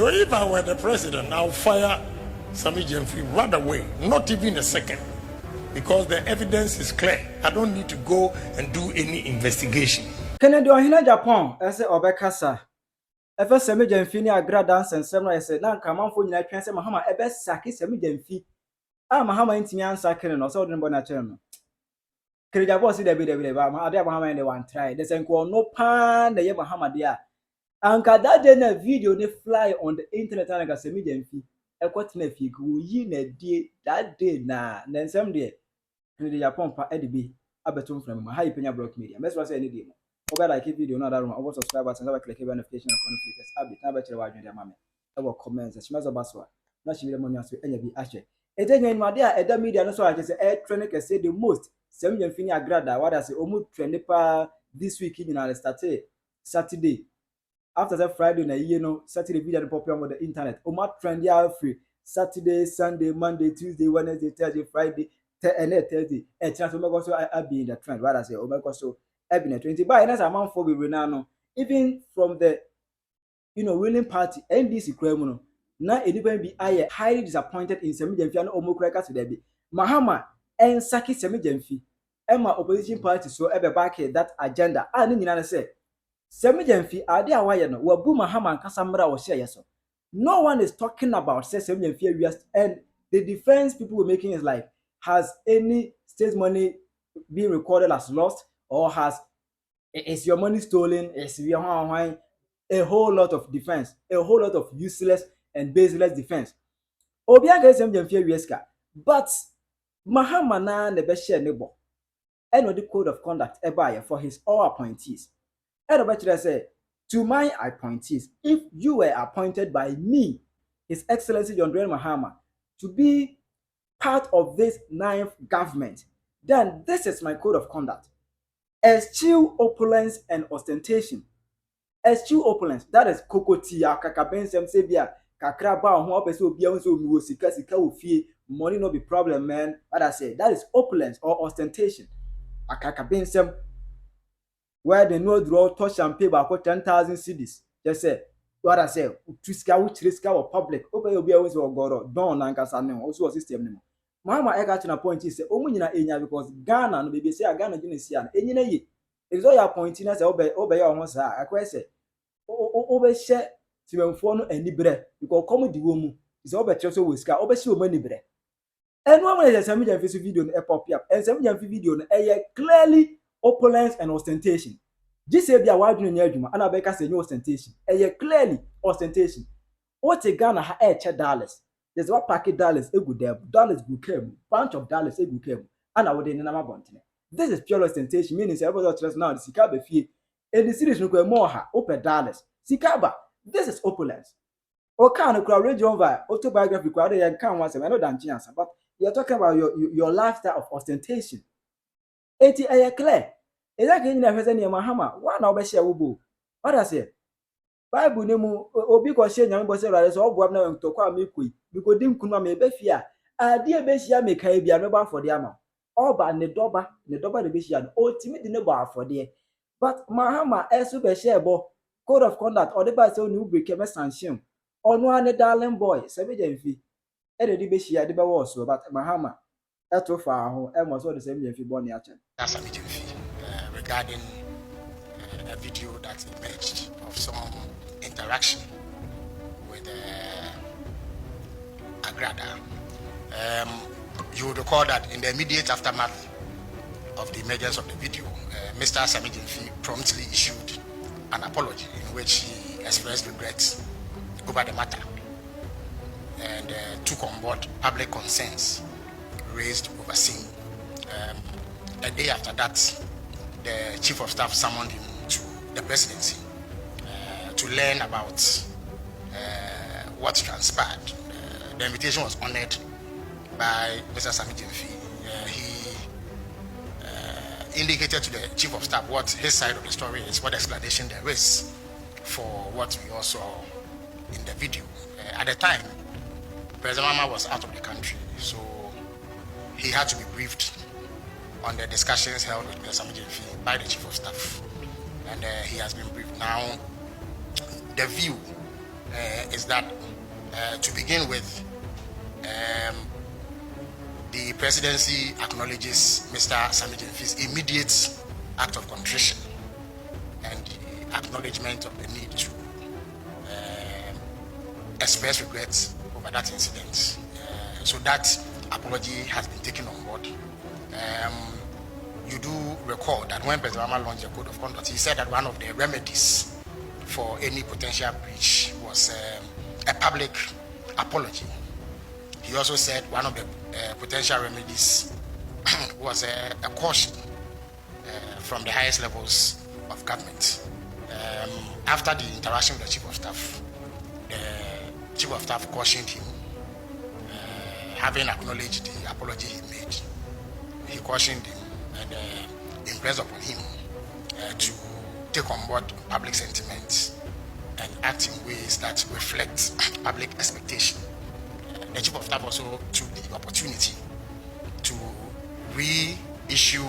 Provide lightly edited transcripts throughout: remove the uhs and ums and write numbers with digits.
So if I were the president, I'll fire Sammy Gyamfi right away, not even a second, because the evidence is clear. I don't need to go and do any investigation. Kennedy ohina Agyapong ese obekasa efe Sammy Gyamfi ni Agradaa nsensem na ese na nkamanfo nyina twen se Mahama ebe saki Sammy Gyamfi Mahama ntimi ansa kene no so de nbo na kire no Kerja boss de be ba ma ade Mahama de one try de senko no pan de ye Mahama de a anka that day na video ne fly on the internet and ga Sammy Gyamfi ekotena fie ko yi na die that day na nsem de Kennedy Agyapong pa edibi abetum from ma hi Penyah block media mess was any day over like video no that room over subscribe button over click notification and conflicts update na be chere wa dwen mama e wo comments e chimazo baswa na chi mo nyaso enya bi ahye edenya nwade a eda media no so a say e trend can say the most Sammy Gyamfi ni Agradaa what I say omu trend pa this week in na started Saturday after that Friday na you know Saturday video pop on the internet omu trend ya free Saturday Sunday Monday Tuesday Wednesday Thursday Friday and Thursday e chance o go so I be in the trend what I say o go so Ebinet 20 by that's amount for we now even from the ruling party NDC criminal na anybody be highly disappointed in Sammy Gyamfi and Omokraka to be Mahama and Saki Sammy Gyamfi and my opposition party so ever back that agenda and nyina say Sammy Gyamfi ade awaye no wabu Mahama and Kasamra was share so no one is talking about say Sammy Gyamfi and the defense people were making is like has any state money being recorded as lost or is your money stolen? Is your a whole lot of defense, a whole lot of useless and baseless defense. Obiaga Sammy Gyamfi wieska, but Mahama na ne be share nebo. And the code of conduct for his all appointees. And the say to my appointees, if you were appointed by me, His Excellency John Mahama, to be part of this 9th government, then this is my code of conduct. Eschew opulence and ostentation. Eschew opulence, that is kokotia, kakabensem sebia, kakraba, ho opese obia nso omiwo sika ofie, money no be problem, man. What I say, that is opulence or ostentation. Akakabensem, where the no draw touch and pay back 10,000 cedis. Just say, what I say, triska or public, open obia nso ogoro, don nankasa ne, also system ne. Mahama ega to na point is say omu nyina enya because Ghana no be say Ghana gina sia na enyina ye is all your point na say obe ya ho sa akwa say obe hye tiwemfo no anibre because come di wo mu is obe kire so we sika obe hye o manibre enu amana say Sammy Gyamfi video no pop up and Sammy Gyamfi video no clearly opulence and ostentation this say bia wadwene nya adwuma ana be ka say ostentation clearly ostentation what Ghana ha $10 there's what packet dollars egu there dollars go came bunch of dollars egu came and I would in nama bontine this is pure ostentation meaning say everybody trust now the sika be fie and the series no go more ha open dollars sikaba this is opulence o kan no radio over autobiography kwa dey kan one say I know dan chance but you're talking about your lifestyle of ostentation eti clear exactly in the person near Mahama one na obehia wo bo what I say Bible nemu obi ko hye nyame bo se rare so oboam na ntokwa amekoi biko dim kunu am ebefia ade ebehia mekai bia no ba afode ama oba ne doba de behia no otimi de ne bo afode but Mahama esu be share bo code of conduct or the ba se oni break me sanction onu ane darling boy Sammy Gyamfi de behia de be wo so but Mahama eto fa ho e mo so de Sammy Gyamfi bo ne ache Sammy Gyamfi regarding a video that emerged of some interaction with Agradaa. You would recall that in the immediate aftermath of the emergence of the video, Mr. Sammy Gyamfi promptly issued an apology in which he expressed regrets over the matter and took on board public concerns raised overseeing. A day after that, the chief of staff summoned him to the presidency to learn about what transpired. The invitation was honored by Mr. Sammy Gyamfi. He indicated to the chief of staff what his side of the story is, what explanation there is for what we all saw in the video. At the time, President Mahama was out of the country, so he had to be briefed on the discussions held with Mr. Sammy Gyamfi by the chief of staff. And he has been briefed. Now, the view is that, to begin with, the presidency acknowledges Mr. Sammy Gyamfi's immediate act of contrition and the acknowledgement of the need to express regrets over that incident. So that apology has been taken on board. You do recall that when President Mahama launched the Code of Conduct, he said that one of the remedies for any potential breach was a public apology. He also said one of the potential remedies was a caution from the highest levels of government. After the interaction with the Chief of Staff, the Chief of Staff cautioned him, having acknowledged the apology he made. He cautioned him and impressed upon him to take on board public sentiments and act in ways that reflect public expectation. The Chief of Staff also took the opportunity to reissue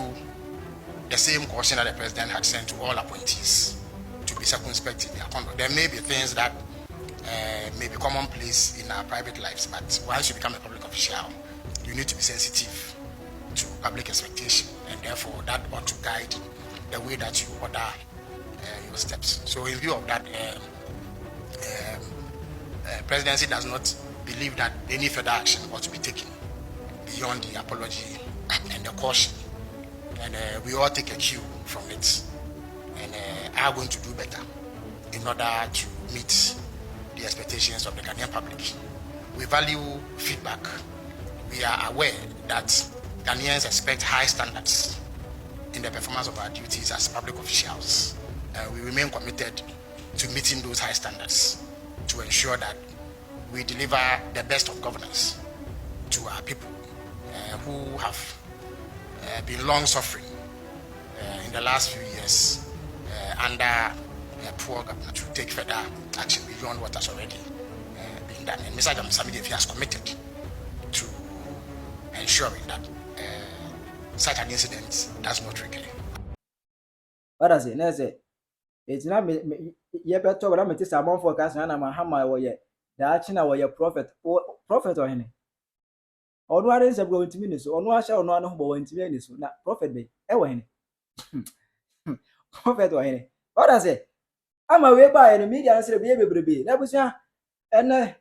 the same caution that the President had sent to all appointees to be circumspect in their conduct. There may be things that may be commonplace in our private lives, but once you become a public official, you need to be sensitive to public expectation, and therefore that ought to guide the way that you order your steps. So in view of that, presidency does not believe that any further action ought to be taken beyond the apology and the caution, and we all take a cue from it and are going to do better in order to meet the expectations of the Ghanaian public. We value feedback. We are aware that Ghanaians expect high standards in the performance of our duties as public officials. We remain committed to meeting those high standards to ensure that we deliver the best of governance to our people who have been long suffering in the last few years under poor government to take further action beyond what has already been done. And Mr. Sammy Gyamfi has committed to ensuring that such an incident does not recur. What does it? It's not me. You better what I'm saying. I'm for Castle and Mahama. Why? The action of your prophet or any. Or what is a going to mean? So, on what shall no one go into any so not prophet be. Ewan. Prophet or any. What does it? I'm away by the media and say, baby, that was ya. And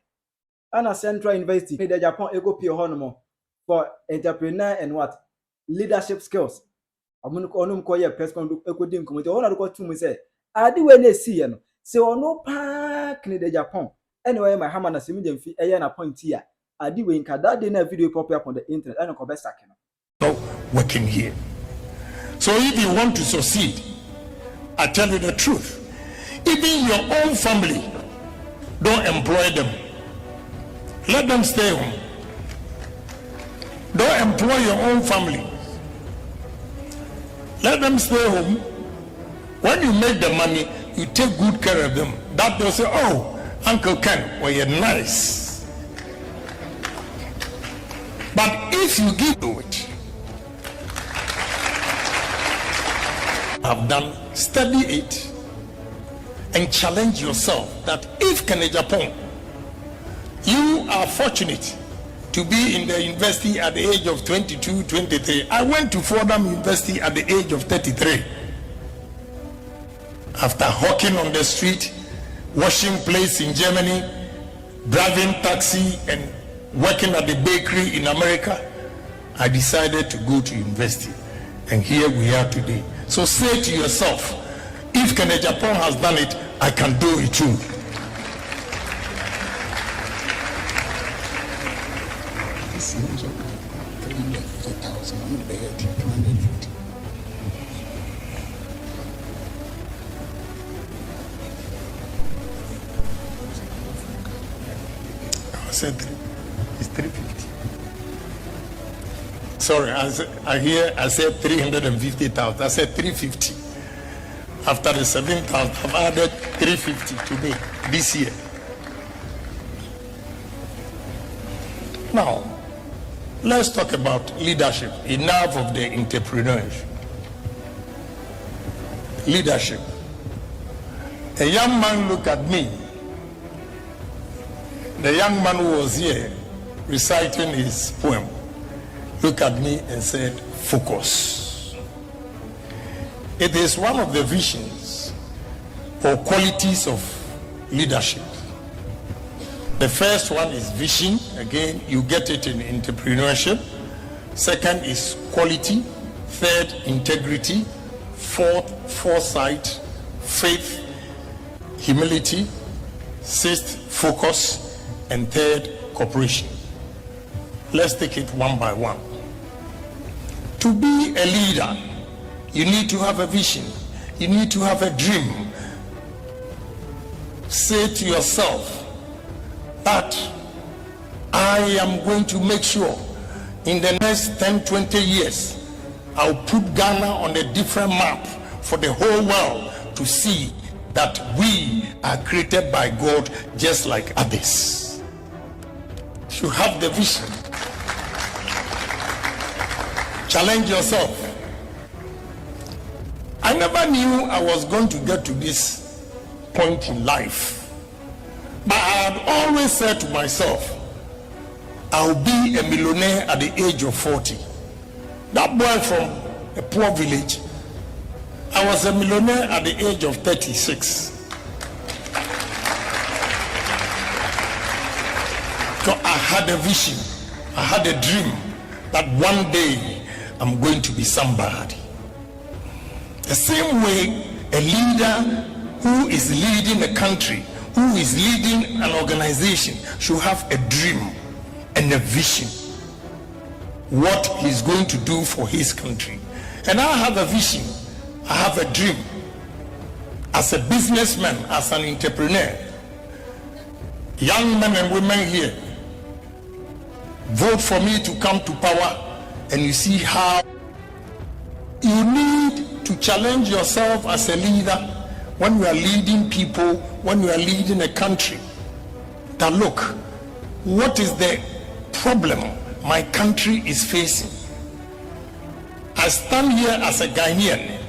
a central university, the Agyapong Ego Pio Honomo for entrepreneur and what? Leadership skills. I'm going to call him call press conduct equity committee. All I got to me say, I do when they see you. So, no park in the Agyapong. Anyway, my hammer and Sammy Gyamfi, a point here. I do in that dinner video pop up on the internet. I don't go best second. No working here. So, if you want to succeed, I tell you the truth. Even your own family, don't employ them. Let them stay home. Don't employ your own family. Let them stay home. When you make the money, you take good care of them. That they'll say, oh, Uncle Ken, well, you're nice. But if you give to it, I've done, study it and challenge yourself that if Agyapong, you are fortunate to be in the university at the age of 22, 23. I went to Fordham University at the age of 33. After hawking on the street, washing plates in Germany, driving taxi and working at the bakery in America, I decided to go to university. And here we are today. So say to yourself, if Agyapong has done it, I can do it too. I said it's 350. Sorry, I said 350,000. I said 350. After the 7,000, I've added 350 today, this year. Now, let's talk about leadership. Enough of the entrepreneurs. Leadership. A young man looked at me the young man who was here reciting his poem looked at me and said, focus. It is one of the visions or qualities of leadership. The first one is vision. Again, you get it in entrepreneurship. Second is quality. Third, integrity. Fourth, foresight. Fifth, humility. Sixth, focus. And third, cooperation. Let's take it one by one. To be a leader, you need to have a vision. You need to have a dream. Say to yourself that I am going to make sure in the next 10, 20 years, I'll put Ghana on a different map for the whole world to see that we are created by God just like others. You have the vision. Challenge yourself. I never knew I was going to get to this point in life. But I had always said to myself, I'll be a millionaire at the age of 40. That boy from a poor village, I was a millionaire at the age of 36. So I had a vision, I had a dream that one day I'm going to be somebody. The same way a leader who is leading a country, who is leading an organization should have a dream and a vision what he's going to do for his country. And I have a vision, I have a dream. As a businessman, as an entrepreneur, young men and women here, vote for me to come to power, and you see how you need to challenge yourself as a leader when you are leading people, when you are leading a country. That look, what is the problem my country is facing? I stand here as a Ghanaian,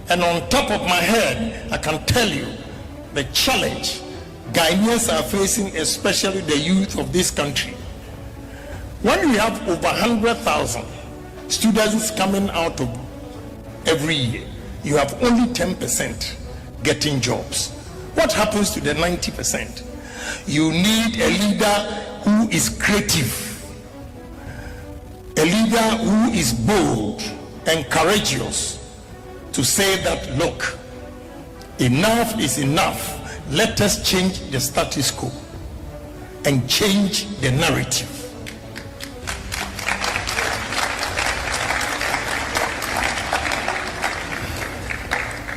and on top of my head, I can tell you the challenge Ghanaians are facing, especially the youth of this country. When we have over 100,000 students coming out of every year, you have only 10% getting jobs. What happens to the 90%? You need a leader who is creative, a leader who is bold and courageous to say that, look, enough is enough. Let us change the status quo and change the narrative.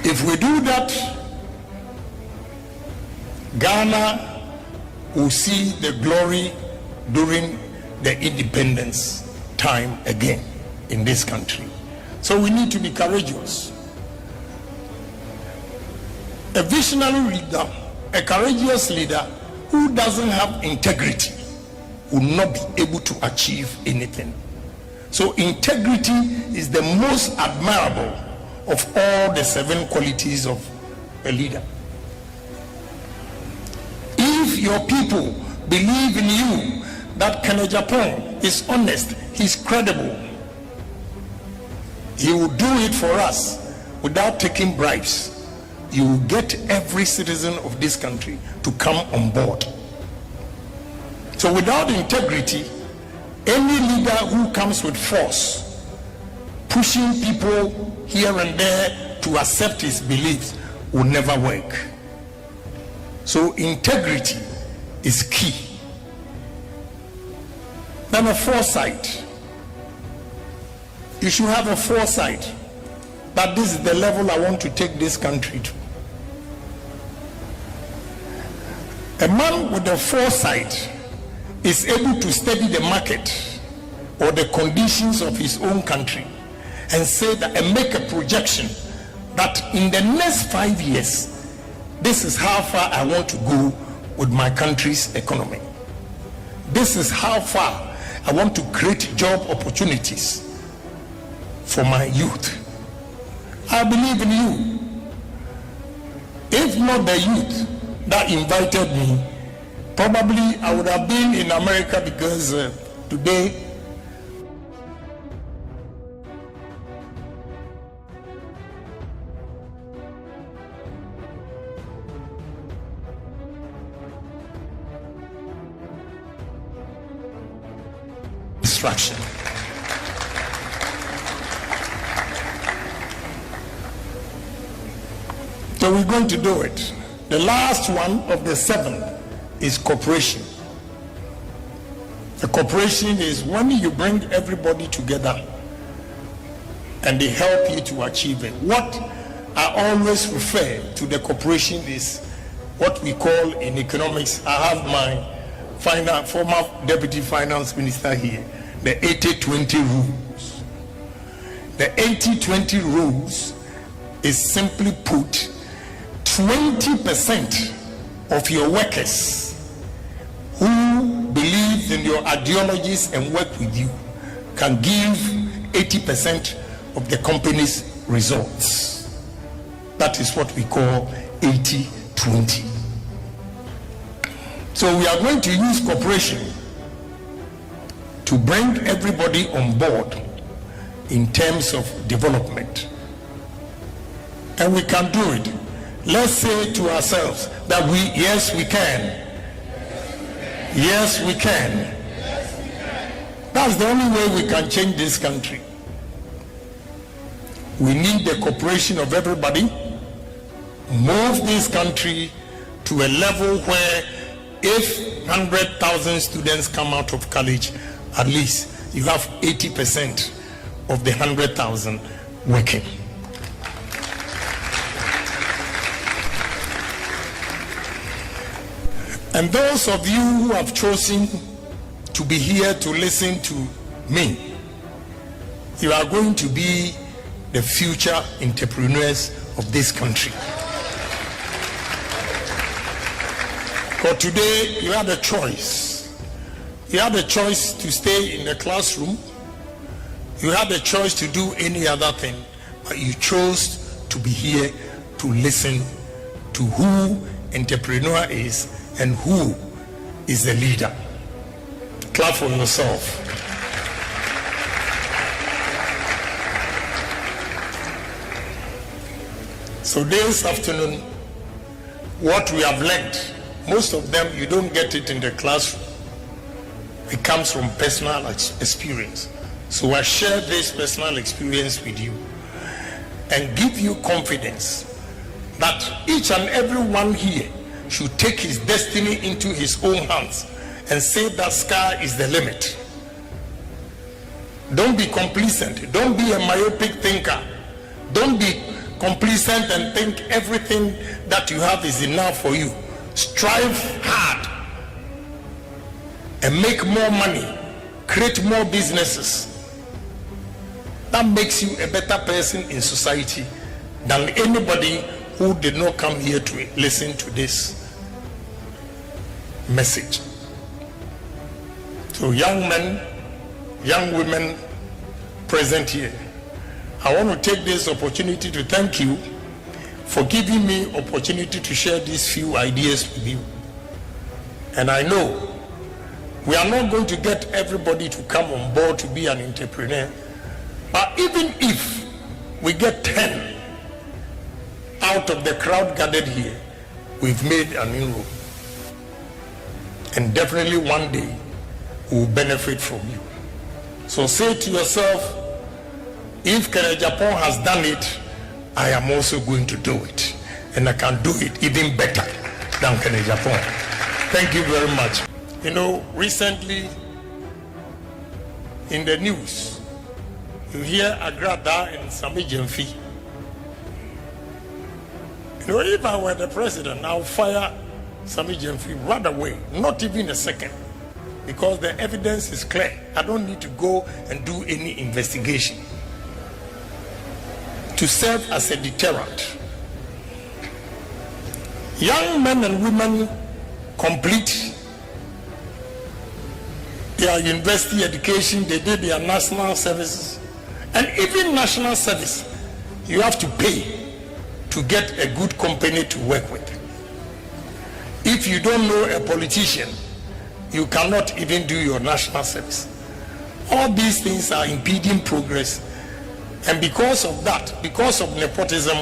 If we do that, Ghana will see the glory during the independence time again in this country. So we need to be courageous. A visionary leader, a courageous leader who doesn't have integrity will not be able to achieve anything. So integrity is the most admirable of all the 7 qualities of a leader. If your people believe in you that Agyapong is honest, he's credible, he will do it for us without taking bribes, you will get every citizen of this country to come on board. So without integrity, any leader who comes with force, pushing people here and there to accept his beliefs, will never work. So integrity is key. Then a foresight. You should have a foresight that this is the level I want to take this country to. A man with a foresight is able to study the market or the conditions of his own country and say that, and make a projection that in the next 5 years, this is how far I want to go with my country's economy. This is how far I want to create job opportunities for my youth. I believe in you. If not the youth that invited me, Probably I would have been in America because today instruction. So we're going to do it. The last one of the 7 is cooperation. The cooperation is when you bring everybody together and they help you to achieve it. What I always refer to the cooperation is what we call in economics, I have my former deputy finance minister here, the 80-20 rules. The 80-20 rules is simply put, 20% of your workers who believe in your ideologies and work with you can give 80% of the company's results. That is what we call 80-20. So we are going to use cooperation to bring everybody on board in terms of development. And we can do it. Let's say to ourselves that yes, we can. Yes, we can. That's the only way we can change this country. We need the cooperation of everybody. Move this country to a level where if 100,000 students come out of college, at least you have 80% of the 100,000 working. And those of you who have chosen to be here to listen to me, you are going to be the future entrepreneurs of this country. But today you had a choice. You had a choice to stay in the classroom. You had a choice to do any other thing, but you chose to be here to listen to who entrepreneur is and who is the leader. Clap for yourself. So this afternoon, what we have learned, most of them you don't get it in the classroom. It comes from personal experience. So I share this personal experience with you and give you confidence that each and every one here should take his destiny into his own hands and say that sky is the limit. Don't be complacent. Don't be a myopic thinker. Don't be complacent and think everything that you have is enough for you. Strive hard and make more money. Create more businesses. That makes you a better person in society than anybody who did not come here to listen to this message. So young men, young women present here, I want to take this opportunity to thank you for giving me opportunity to share these few ideas with you. And I know we are not going to get everybody to come on board to be an entrepreneur, but even if we get 10 out of the crowd gathered here, we've made an inroad. And definitely one day we'll benefit from you. So say to yourself, if Agyapong has done it, I am also going to do it. And I can do it even better than Agyapong. Thank you very much. You know, recently in the news, you hear Agradaa and Sammy Gyamfi. You know, if I were the president, I'll fire Sammy Gyamfi right away, not even a second, because the evidence is clear. I don't need to go and do any investigation. To serve as a deterrent. Young men and women complete their university education, they did their national services, and even national service, you have to pay to get a good company to work with. If you don't know a politician, you cannot even do your national service. All these things are impeding progress. And because of that, because of nepotism,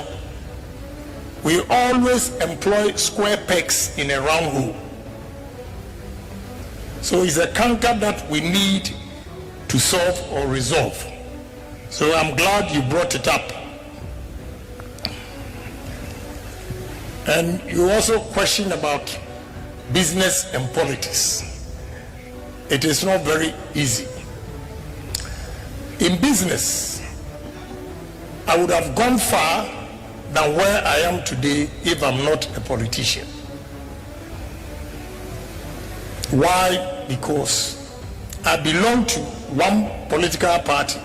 we always employ square pegs in a round hole. So it's a canker that we need to solve or resolve. So I'm glad you brought it up. And you also question about business and politics. It is not very easy. In business, I would have gone far than where I am today if I'm not a politician. Why? Because I belong to one political party.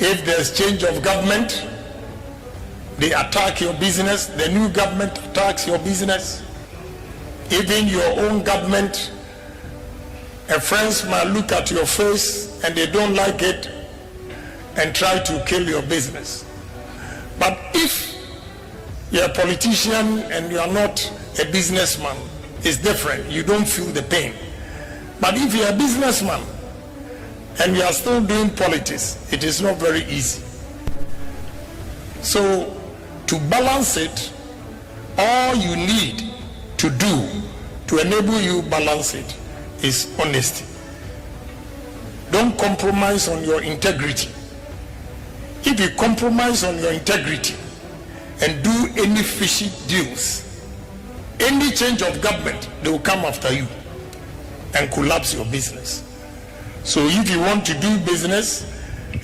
If there's change of government, they attack your business. The new government attacks your business. Even your own government, a friends might look at your face and they don't like it and try to kill your business. But if you're a politician and you are not a businessman, it's different. You don't feel the pain. But if you're a businessman and you are still doing politics, it is not very easy. So to balance it, all you need to do to enable you balance it is honesty. Don't compromise on your integrity. If you compromise on your integrity and do any fishy deals, any change of government, they will come after you and collapse your business. So if you want to do business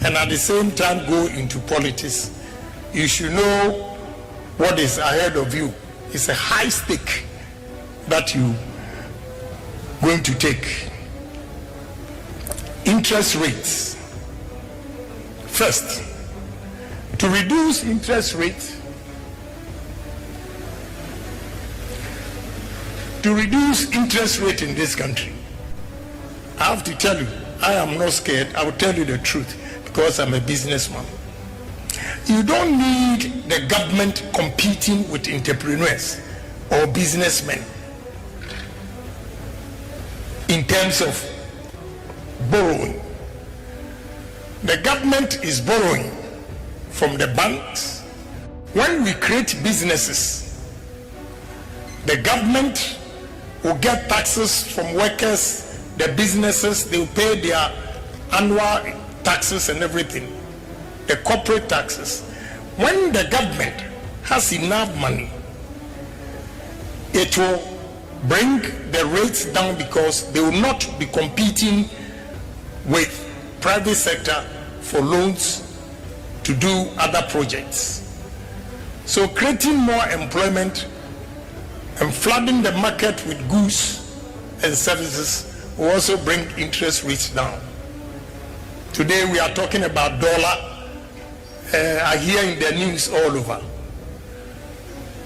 and at the same time go into politics, you should know what is ahead of you. It's a high stake that you're going to take. Interest rates. First, to reduce interest rates, in this country, I have to tell you, I am not scared. I will tell you the truth because I'm a businessman. You don't need the government competing with entrepreneurs or businessmen in terms of borrowing. The government is borrowing from the banks. When we create businesses, the government will get taxes from workers, the businesses, they will pay their annual taxes and everything, the corporate taxes. When the government has enough money, it will bring the rates down because they will not be competing with private sector for loans to do other projects. So creating more employment and flooding the market with goods and services will also bring interest rates down. Today we are talking about dollar. I hear in the news all over.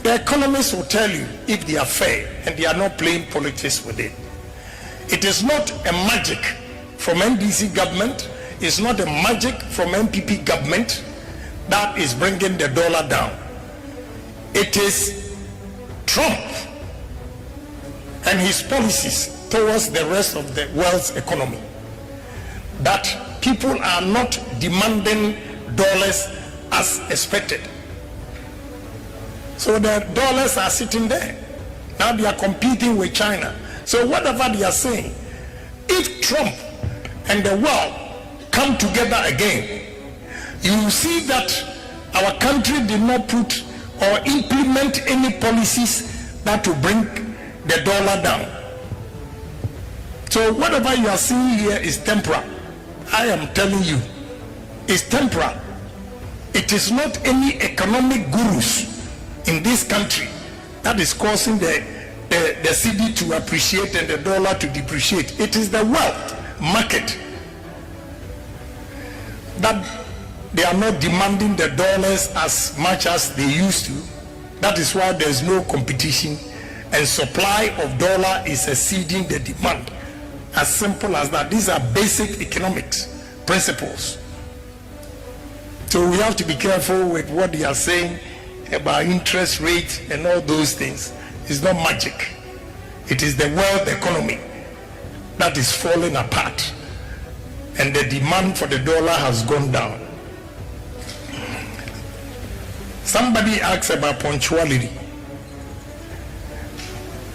The economists will tell you if they are fair and they are not playing politics with it. It is not a magic from NDC government. It's not a magic from MPP government that is bringing the dollar down. It is Trump and his policies towards the rest of the world's economy that people are not demanding dollars as expected. So the dollars are sitting there. Now they are competing with China. So whatever they are saying, if Trump and the world come together again, you will see that our country did not put or implement any policies that will bring the dollar down. So whatever you are seeing here is temporal. I am telling you, it's temporal. It is not any economic gurus in this country that is causing the cedi to appreciate and the dollar to depreciate. It is the wealth market that they are not demanding the dollars as much as they used to. That is why there is no competition and supply of dollar is exceeding the demand. As simple as that. These are basic economics principles. So we have to be careful with what they are saying about interest rates and all those things. It's not magic. It is the world economy that is falling apart, and the demand for the dollar has gone down. Somebody asks about punctuality.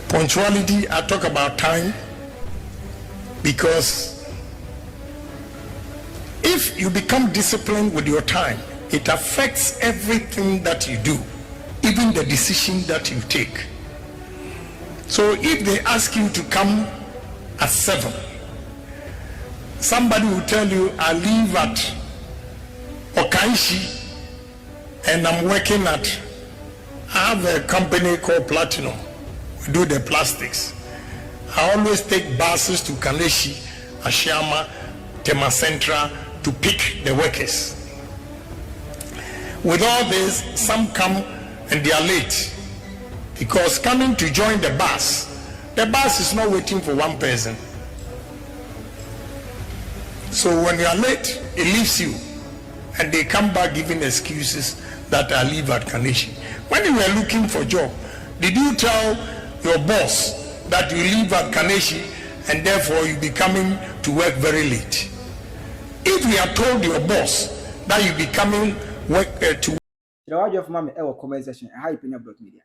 Punctuality, I talk about time, because if you become disciplined with your time, it affects everything that you do, even the decision that you take. So if they ask you to come at 7, somebody will tell you, I live at Okaishi and I'm working at, I have a company called Platinum. We do the plastics. I always take buses to Kaneshi, Ashama, Tema Central to pick the workers. With all this, some come and they are late, because coming to join the bus is not waiting for one person. So when you are late, it leaves you, and they come back giving excuses that I live at Kaneshi. When you were looking for a job, did you tell your boss that you live at Kaneshi and therefore you be coming to work very late? If you have told your boss that you be coming work to Your audio of mommy, comment section, Penyah Media.